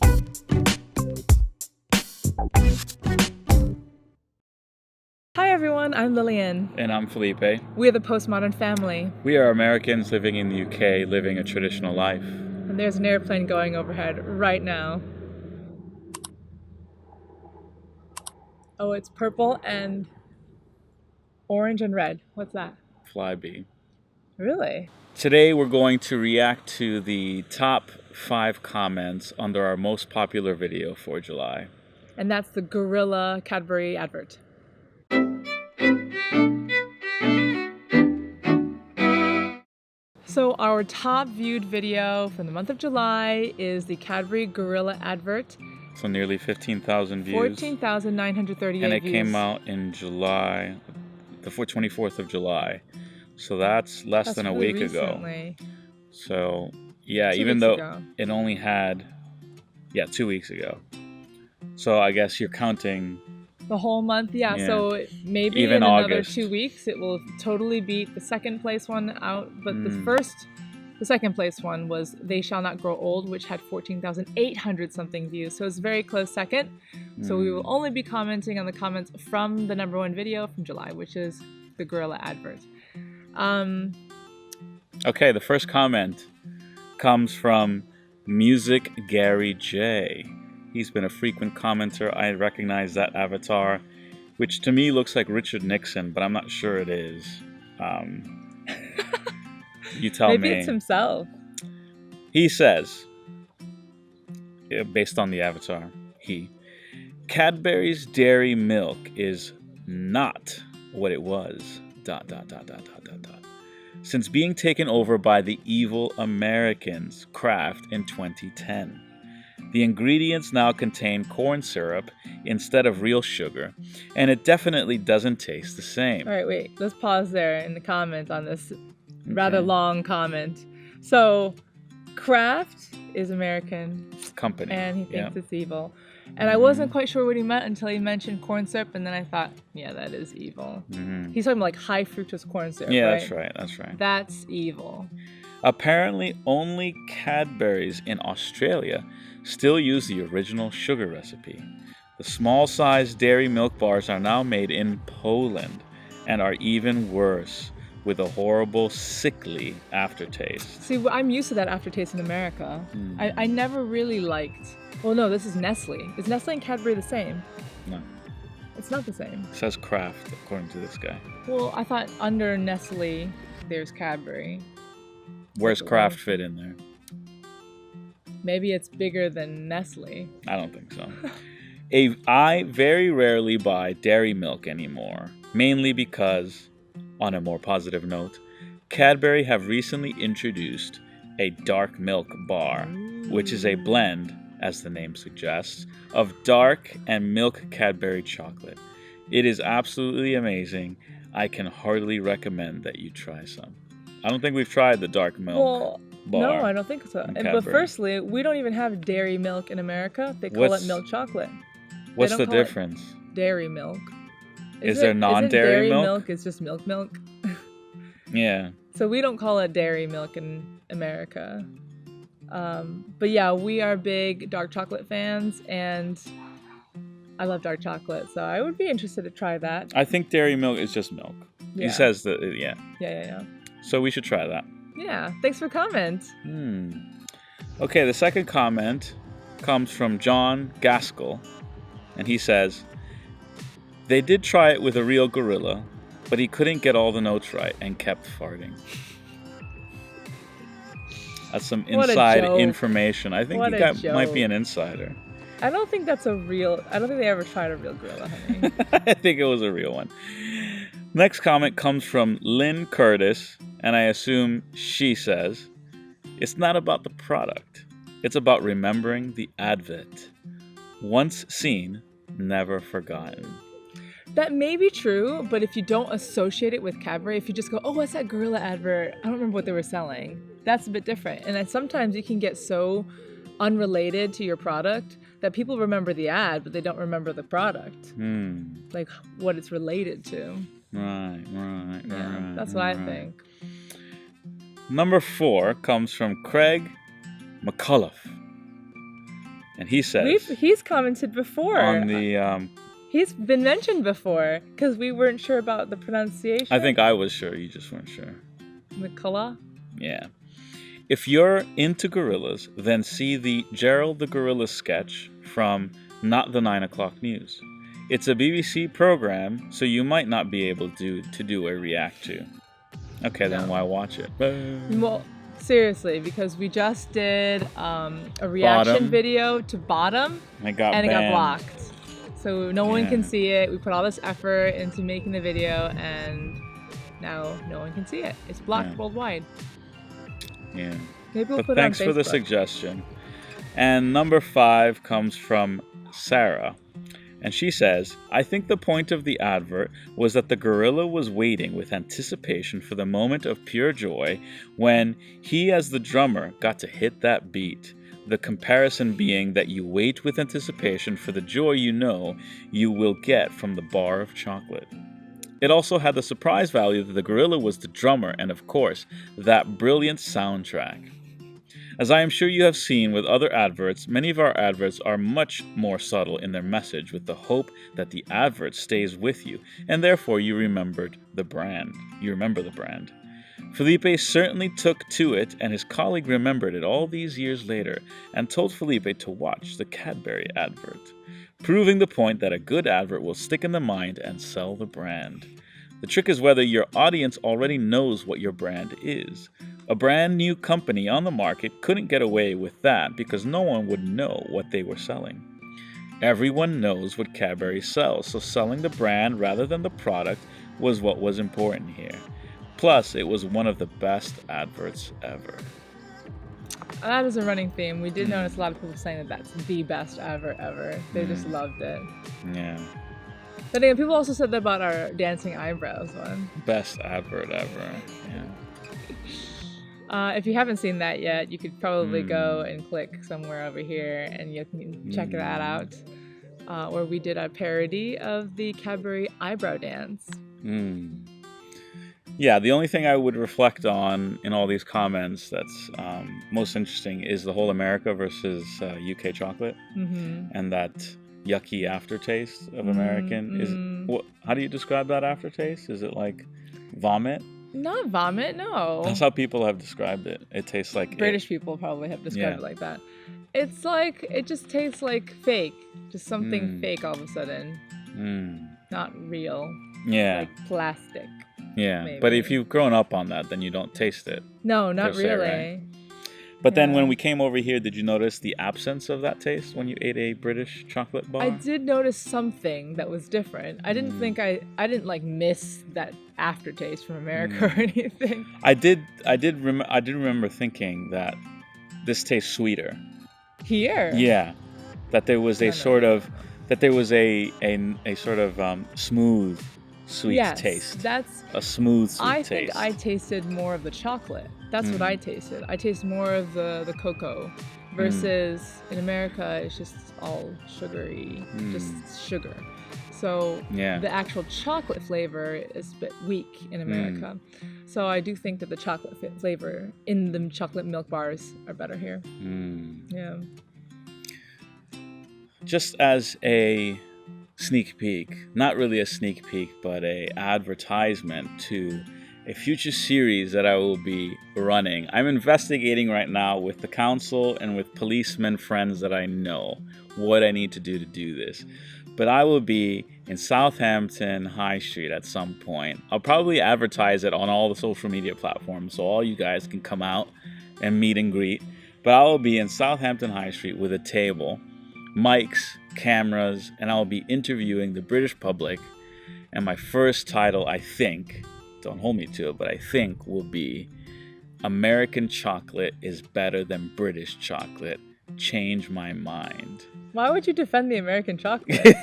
Hi everyone, I'm Lillian. And I'm Felipe. We are the Postmodern family. We are Americans living in the UK, living a traditional life. And there's an airplane going overhead right now. Oh, it's purple and orange and red. What's that? Flyby. Really? Today we're going to react to the top 5 comments under our most popular video for July. And that's the Gorilla Cadbury advert. So our top viewed video from the month of July is the Cadbury Gorilla advert. So nearly 15,000 views. 14,938 And it views. came out in July, the 24th of July. So that's less than a really week recently. ago. So yeah, 2 even weeks though ago. it only had, 2 weeks ago. So I guess you're counting the whole month, yeah. So maybe even in another August. 2 weeks it will totally beat the second place one out. But the second place one was They Shall Not Grow Old, which had 14,800 something views. So it's very close second. So we will only be commenting on the comments from the #1 video from July, which is the Gorilla advert. Okay, the first comment comes from Music Gary J. He's been a frequent commenter. I recognize that avatar, which to me looks like Richard Nixon, but I'm not sure it is. You tell me. Maybe it's himself. He says, based on the avatar, Cadbury's dairy milk is not what it was, ... since being taken over by the evil Americans, Kraft, in 2010. The ingredients now contain corn syrup instead of real sugar, and it definitely doesn't taste the same. All right, wait. Let's pause there in the comment on this rather long comment. So, Kraft is American Company. and he thinks it's evil. And I wasn't quite sure what he meant until he mentioned corn syrup, and then I thought, yeah, that is evil. He's talking about like high fructose corn syrup, Yeah, right? that's right. That's evil. Apparently, only Cadbury's in Australia still use the original sugar recipe. The small-sized dairy milk bars are now made in Poland and are even worse, with a horrible, sickly aftertaste. See, I'm used to that aftertaste in America. I never really liked... Well, no, this is Nestle. Is Nestle and Cadbury the same? No. It's not the same. It says Kraft, according to this guy. Well, I thought under Nestle, there's Cadbury. Where's Kraft fit in there? Maybe it's bigger than Nestle. I don't think so. I very rarely buy dairy milk anymore, mainly because, on a more positive note, Cadbury have recently introduced a dark milk bar, which is a blend, as the name suggests, of dark and milk Cadbury chocolate. It is absolutely amazing. I can heartily recommend that you try some. I don't think we've tried the dark milk bar. No, I don't think so. But firstly, we don't even have dairy milk in America. They call it milk chocolate. What's the difference? Dairy milk. Is there non-dairy milk? Dairy milk is just milk. Yeah. So we don't call it dairy milk in America. But yeah, we are big dark chocolate fans, and I love dark chocolate, so I would be interested to try that. I think dairy milk is just milk. Yeah. He says that, yeah. Yeah. So we should try that. Yeah, thanks for comment. Okay, the second comment comes from John Gaskell, and he says, they did try it with a real gorilla, but he couldn't get all the notes right and kept farting. That's some inside information. I think might be an insider. I don't think they ever tried a real gorilla, honey. I think it was a real one. Next comment comes from Lynn Curtis, and I assume she says, it's not about the product. It's about remembering the advert. Once seen, never forgotten. That may be true, but if you don't associate it with Cadbury, if you just go, oh, what's that Gorilla advert? I don't remember what they were selling. That's a bit different. And then sometimes you can get so unrelated to your product that people remember the ad, but they don't remember the product. Like what it's related to. Right. That's what I think. Number 4 comes from Craig McCullough. And he says... He's commented before. On the... He's been mentioned before, because we weren't sure about the pronunciation. I think I was sure, you just weren't sure. Nicola? Yeah. If you're into gorillas, then see the Gerald the Gorilla sketch from Not the 9 O'Clock News. It's a BBC program, so you might not be able to do a react to. Okay, then why watch it? Well, seriously, because we just did a reaction video to Bottom, and it got blocked. So no one can see it. We put all this effort into making the video, and now no one can see it. It's blocked worldwide. Yeah. Maybe we'll but put it on thanks for the Facebook. suggestion. And number 5 comes from Sarah. And she says, I think the point of the advert was that the gorilla was waiting with anticipation for the moment of pure joy when he, as the drummer, got to hit that beat. The comparison being that you wait with anticipation for the joy you know you will get from the bar of chocolate. It also had the surprise value that the gorilla was the drummer and, of course, that brilliant soundtrack. As I am sure you have seen with other adverts, many of our adverts are much more subtle in their message with the hope that the advert stays with you and therefore you remember the brand. Felipe certainly took to it and his colleague remembered it all these years later and told Felipe to watch the Cadbury advert, proving the point that a good advert will stick in the mind and sell the brand. The trick is whether your audience already knows what your brand is. A brand new company on the market couldn't get away with that because no one would know what they were selling. Everyone knows what Cadbury sells, so selling the brand rather than the product was what was important here. Plus, it was one of the best adverts ever. That is a running theme. We did notice a lot of people saying that that's the best advert ever. They just loved it. Yeah. But again, people also said that about our dancing eyebrows one. Best advert ever. Yeah. If you haven't seen that yet, you could probably go and click somewhere over here and you can check that out. Where we did a parody of the Cadbury eyebrow dance. Yeah, the only thing I would reflect on in all these comments that's most interesting is the whole America versus UK chocolate. And that yucky aftertaste of American. How do you describe that aftertaste? Is it like vomit? Not vomit, no. That's how people have described it. It tastes like British people probably have described it like that. It's like, it just tastes like fake. Just something fake all of a sudden. Not real. Yeah. Like plastic. Yeah. Maybe. But if you've grown up on that, then you don't taste it. No, not really. Right? But then when we came over here, did you notice the absence of that taste when you ate a British chocolate bar? I did notice something that was different. I didn't think I didn't like miss that aftertaste from America or anything. I did remember thinking that this tastes sweeter. Here? Yeah. That there was a sort of smooth sweet taste. That's a smooth sweet taste. I think I tasted more of the chocolate. That's what I tasted. I taste more of the cocoa versus in America it's just all sugary, just sugar. So the actual chocolate flavor is a bit weak in America. So I do think that the chocolate flavor in the chocolate milk bars are better here. Yeah. Just as a sneak peek, not really a sneak peek, but a advertisement to a future series that I will be running. I'm investigating right now with the council and with policemen friends that I know what I need to do this. But I will be in Southampton High Street at some point. I'll probably advertise it on all the social media platforms so all you guys can come out and meet and greet. But I will be in Southampton High Street with a table, mics, cameras, and I'll be interviewing the British public. And my first title, I think, don't hold me to it, but I think will be American chocolate is better than British chocolate. Change my mind. Why would you defend the American chocolate?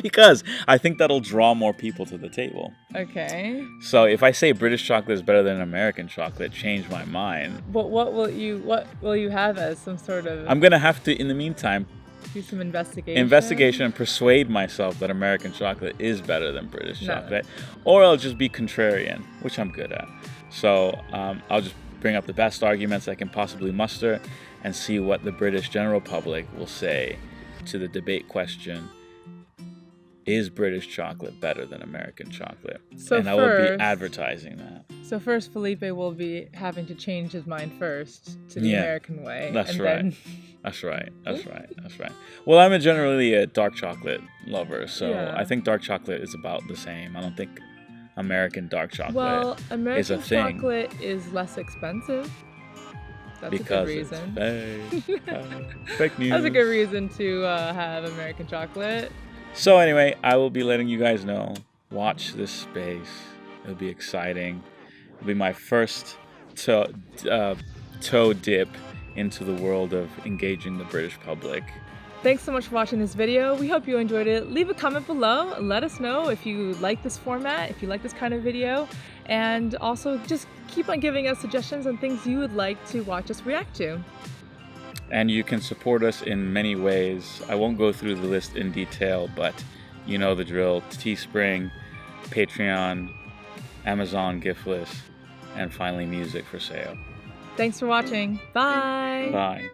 Because I think that'll draw more people to the table. Okay. So if I say British chocolate is better than American chocolate, change my mind. But what will you have as some sort of... I'm gonna have to, in the meantime, do some investigation and persuade myself that American chocolate is better than British chocolate, or I'll just be contrarian, which I'm good at. So I'll just bring up the best arguments I can possibly muster, and see what the British general public will say to the debate question, is British chocolate better than American chocolate? So and I will be first- advertising that. So first, Felipe will be having to change his mind first to the Yeah, American way. that's and right. Then... That's right. Well, I'm generally a dark chocolate lover, so Yeah. I think dark chocolate is about the same. I don't think American dark chocolate Well, American is a thing. chocolate is less expensive. That's because a good reason. it's fake. Fake news. That's a good reason to have American chocolate. So anyway, I will be letting you guys know. Watch this space. It'll be exciting. It'll be my first toe dip into the world of engaging the British public. Thanks so much for watching this video. We hope you enjoyed it. Leave a comment below. Let us know if you like this format, if you like this kind of video, and also just keep on giving us suggestions on things you would like to watch us react to. And you can support us in many ways. I won't go through the list in detail, but you know the drill. Teespring, Patreon, Amazon gift list, and finally music for sale. Thanks for watching. Bye. Bye.